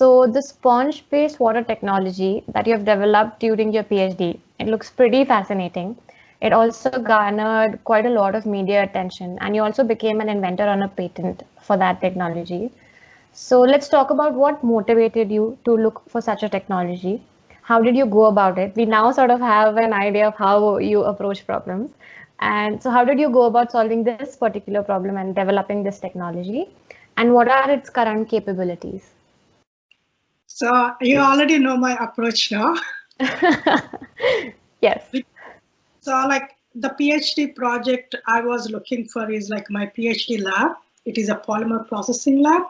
So the sponge-based water technology that you have developed during your PhD, it looks pretty fascinating. It also garnered quite a lot of media attention, and you also became an inventor on a patent for that technology. So let's talk about what motivated you to look for such a technology. How did you go about it? We now sort of have an idea of how you approach problems. And so how did you go about solving this particular problem and developing this technology? And what are its current capabilities? So you already know my approach now. Yes. So like the PhD project I was looking for is like my PhD lab. It is a polymer processing lab.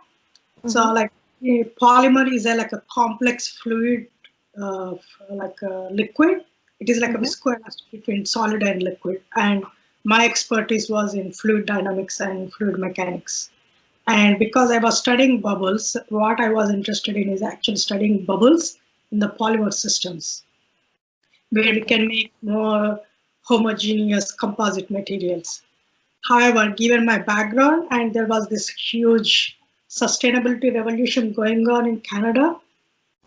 So like a polymer is like a complex fluid, like a liquid. It is like a viscoelastic between solid and liquid. And my expertise was in fluid dynamics and fluid mechanics. And because I was studying bubbles, what I was interested in is actually studying bubbles in the polymer systems, where we can make more homogeneous composite materials. However, given my background, and there was this huge sustainability revolution going on in Canada,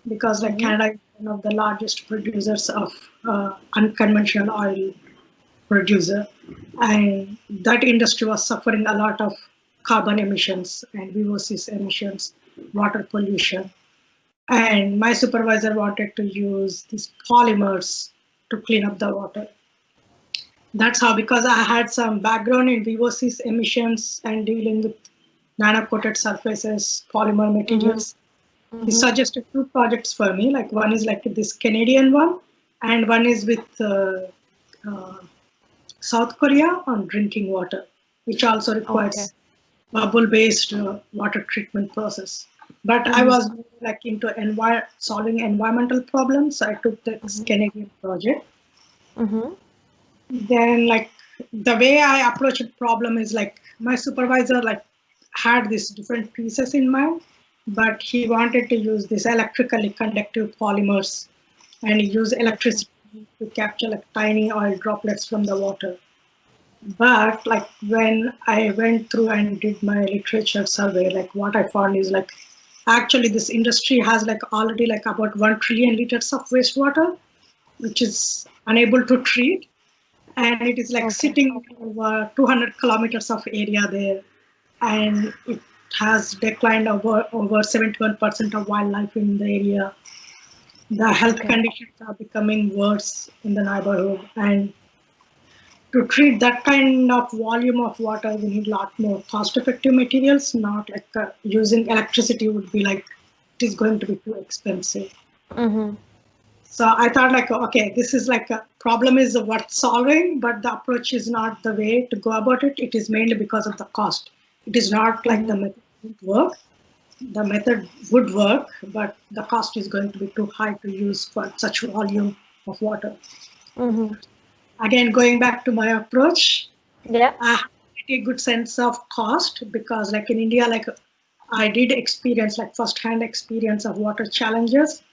because like Canada is one of the largest producers of unconventional oil producer, and that industry was suffering a lot of carbon emissions and VOCs emissions, water pollution. And my supervisor wanted to use these polymers to clean up the water. That's how, because I had some background in VOCs emissions and dealing with nano-coated surfaces, polymer materials. He suggested two projects for me. Like one is like this Canadian one, and one is with South Korea on drinking water, which also requires bubble-based water treatment process. But I was more like into solving environmental problems. So I took this Canadian project. Then like the way I approach a problem is like my supervisor like had these different pieces in mind, but he wanted to use this electrically conductive polymers and use electricity to capture like tiny oil droplets from the water. But like when I went through and did my literature survey, like what I found is like actually this industry has like already like about 1 trillion liters of wastewater, which is unable to treat. And it is like sitting over 200 kilometers of area there. And it has declined over 71% of wildlife in the area. The health conditions are becoming worse in the neighborhood. And to treat that kind of volume of water, we need a lot more cost-effective materials, not like using electricity would be like, it is going to be too expensive. So I thought like, okay, this is like a problem is worth solving, but the approach is not the way to go about it. It is mainly because of the cost. It is not like the method would work. The method would work, but the cost is going to be too high to use for such volume of water. Again, going back to my approach, I have a pretty good sense of cost because like in India, like I did experience like first-hand experience of water challenges.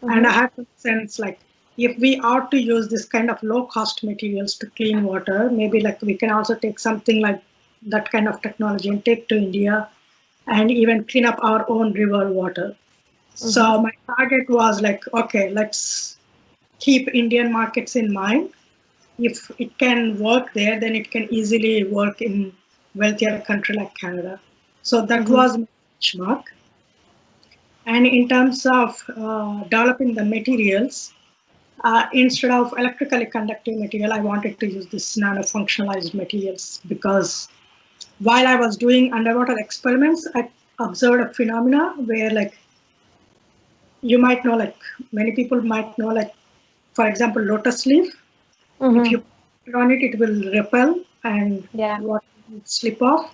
And I had a sense like if we are to use this kind of low-cost materials to clean water, maybe like we can also take something like that kind of technology and take to India and even clean up our own river water. So my target was like, okay, let's keep Indian markets in mind. If it can work there, then it can easily work in wealthier country like Canada. So that was my benchmark. And in terms of developing the materials, instead of electrically conductive material, I wanted to use this nano-functionalized materials because while I was doing underwater experiments, I observed a phenomena where like you might know, like many people might know, like for example, lotus leaf. If you put on it, it will repel and water will slip off.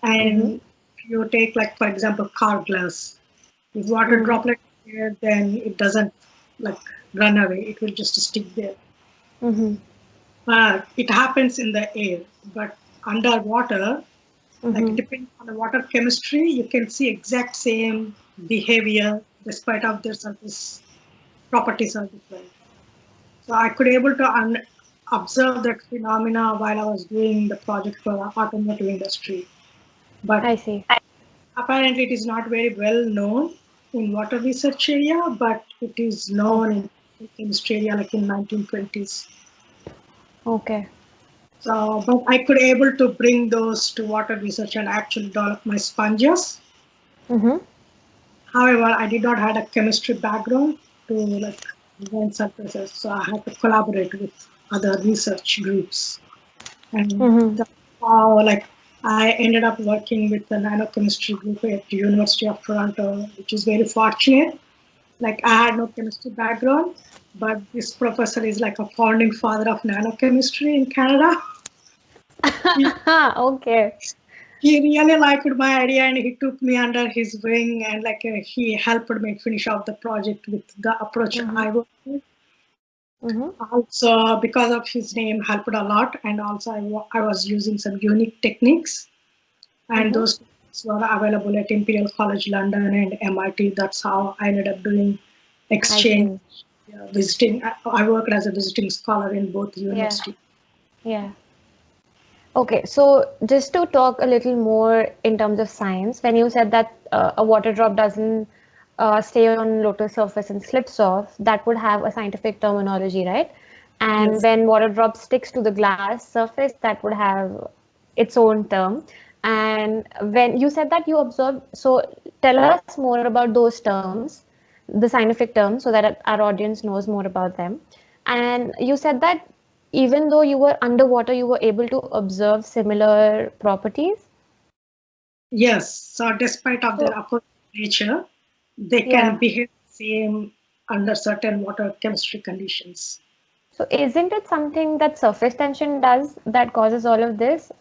And if you take like, for example, car glass, if water droplet there, then it doesn't like run away. It will just stick there. But it happens in the air. But underwater, like depending on the water chemistry, you can see exact same behavior despite of their surface properties are different. So I could able to observe that phenomena while I was doing the project for the automotive industry. But I see. apparently it is not very well known. in water research area, but it is known in chemistry area like in 1920s. Okay. So, but I could able to bring those to water research and actually develop my sponges. Mm-hmm. However, I did not have a chemistry background to like design surfaces, so I had to collaborate with other research groups, and Mm-hmm. that's how like I ended up working with the nanochemistry group at the University of Toronto, which is very fortunate. Like I had no chemistry background, but this professor is like a founding father of nanochemistry in Canada. He, Okay. he really liked my idea and he took me under his wing and like he helped me finish off the project with the approach Mm-hmm. I worked with. Mm-hmm. Also, because of his name, helped a lot, and also I was using some unique techniques, and Mm-hmm. those techniques were available at Imperial College London and MIT. That's how I ended up doing I exchange, see. visiting. I worked as a visiting scholar in both Yeah. universities. Yeah. Okay, so just to talk a little more in terms of science, when you said that a water drop doesn't stay on lotus surface and slips off, that would have a scientific terminology, right? And Yes. when water drop sticks to the glass surface, that would have its own term. And when you said that you observed, so tell us more about those terms, the scientific terms, so that our audience knows more about them. And you said that even though you were underwater, you were able to observe similar properties. Yes. So, despite of their So, opposite nature, they can yeah. behave same under certain water chemistry conditions. So, isn't it something that surface tension does that causes all of this?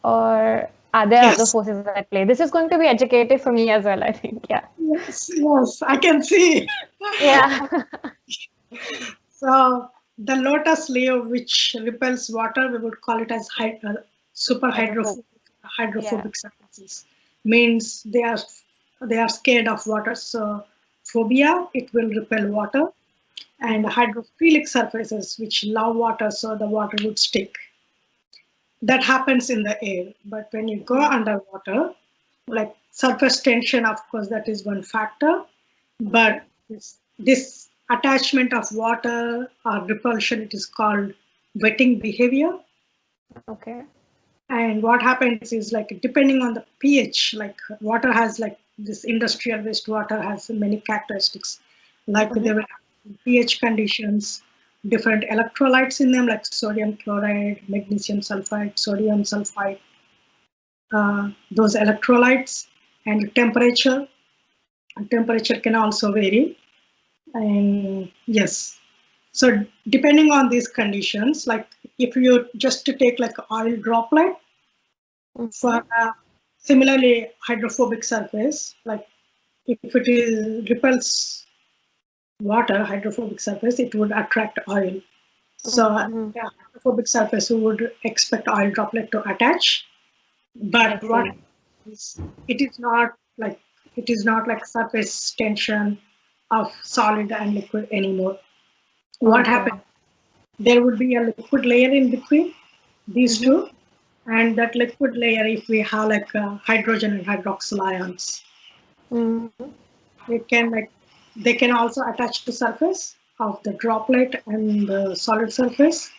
Or are there other Yes. forces at play? This is going to be educative for me as well, I think. Yeah. Yes. Yes. I can see. Yeah. So the lotus leaf, which repels water, we would call it as super Hydrophobic. Yeah. hydrophobic surfaces. Means they are scared of water. So phobia, it will repel water, and Mm-hmm. hydrophilic surfaces, which love water, so the water would stick. That happens in the air, but when you go Mm-hmm. underwater, like surface tension, of course, that is one factor, Mm-hmm. but this attachment of water or repulsion, it is called wetting behavior. Okay. And what happens is like depending on the pH, like water has like this industrial wastewater has many characteristics. Like Mm-hmm. there will have pH conditions, different electrolytes in them, like sodium chloride, magnesium sulfide, sodium sulfide, those electrolytes, and temperature. Temperature can also vary. And yes, so depending on these conditions, like if you just to take like oil droplet Mm-hmm. for a similarly hydrophobic surface, like if it is repels water, hydrophobic surface, it would attract oil. So Mm-hmm. yeah, hydrophobic surface you would expect oil droplet to attach, I but what see. is it is not like it is not like surface tension of solid and liquid anymore. What Okay. happens? There would be a liquid layer in between these Mm-hmm. two, and that liquid layer, if we have like hydrogen and hydroxyl ions, Mm-hmm. it can like they can also attach to surface of the droplet and the solid surface.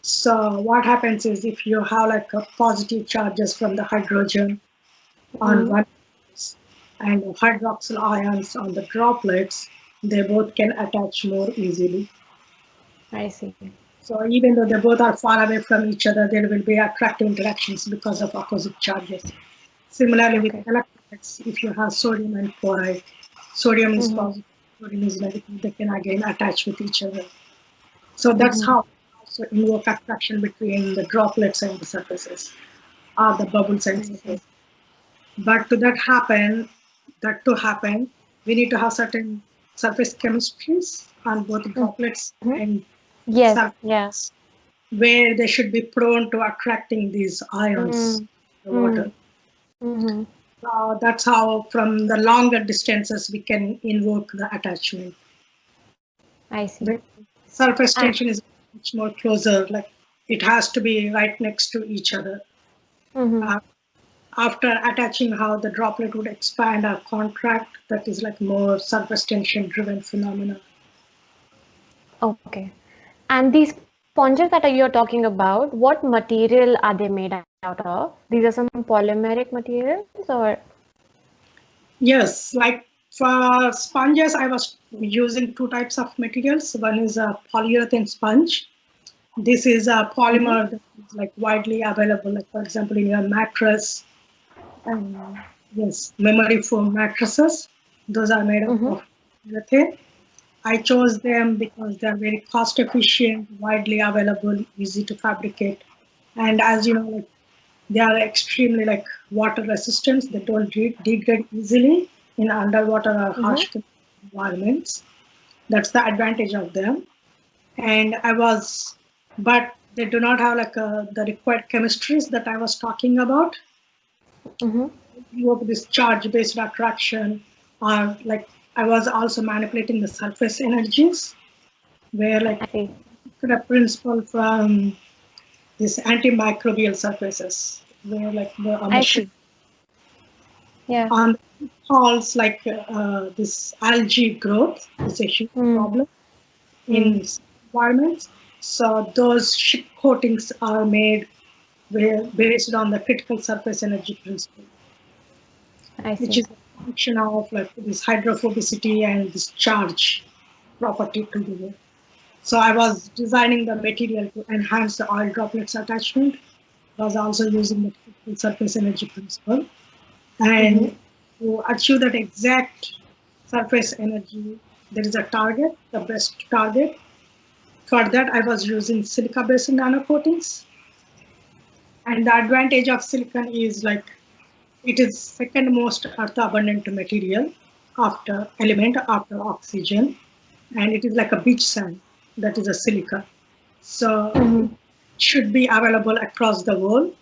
So what happens is if you have like a positive charges from the hydrogen on Mm-hmm. one surface and hydroxyl ions on the droplets, they both can attach more easily. I see. So even though they both are far away from each other, there will be attractive interactions because of opposite charges. Similarly with Okay. electrolytes, if you have sodium and chloride, sodium is Mm-hmm. positive, sodium is negative, they can again attach with each other. So that's Mm-hmm. how we also invoke attraction between the droplets and the surfaces, or the bubbles and I see. surfaces. But that to happen, we need to have certain surface chemistries on both droplets Mm-hmm. and Yes. Yeah. surfaces where they should be prone to attracting these ions in the Mm-hmm. water. Mm-hmm. That's how, from the longer distances, we can invoke the attachment. I see. The surface And tension is much more closer, like it has to be right next to each other. mm-hmm. Uh, after attaching how the droplet would expand or contract, that is like more surface tension driven phenomena. Okay. And these sponges that you're talking about, what material are they made out of? These are some polymeric materials or? Yes, like for sponges, I was using two types of materials. One is a polyurethane sponge. This is a polymer that is like widely available, like for example, in your mattress. Yes, memory foam mattresses. Those are made up of polyurethane. I chose them because they're very cost efficient, widely available, easy to fabricate. And as you know, like they are extremely like water resistant. They don't degrade easily in underwater or harsh environments. That's the advantage of them. And but they do not have like the required chemistries that I was talking about. This charge-based attraction, or like I was also manipulating the surface energies, where like the principle from this antimicrobial surfaces, where like on the ship, on falls like this algae growth is a huge problem in environments. So those ship coatings are made based on the critical surface energy principle, which is a function of like this hydrophobicity and this charge property together. So I was designing the material to enhance the oil droplets attachment. I was also using the critical surface energy principle. And to achieve that exact surface energy, there is a target, the best target. For that, I was using silica-based nanocoatings. And the advantage of silicon is like it is second most earth abundant material after oxygen, and it is like a beach sand, that is a silica. So it should be available across the world.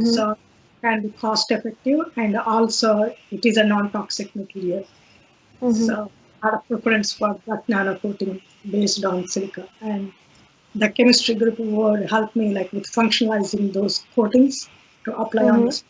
So it can be cost effective, and also it is a non-toxic material. So I had a preference for that nanocoating based on silica, and the chemistry group would help me like with functionalizing those coatings to apply on the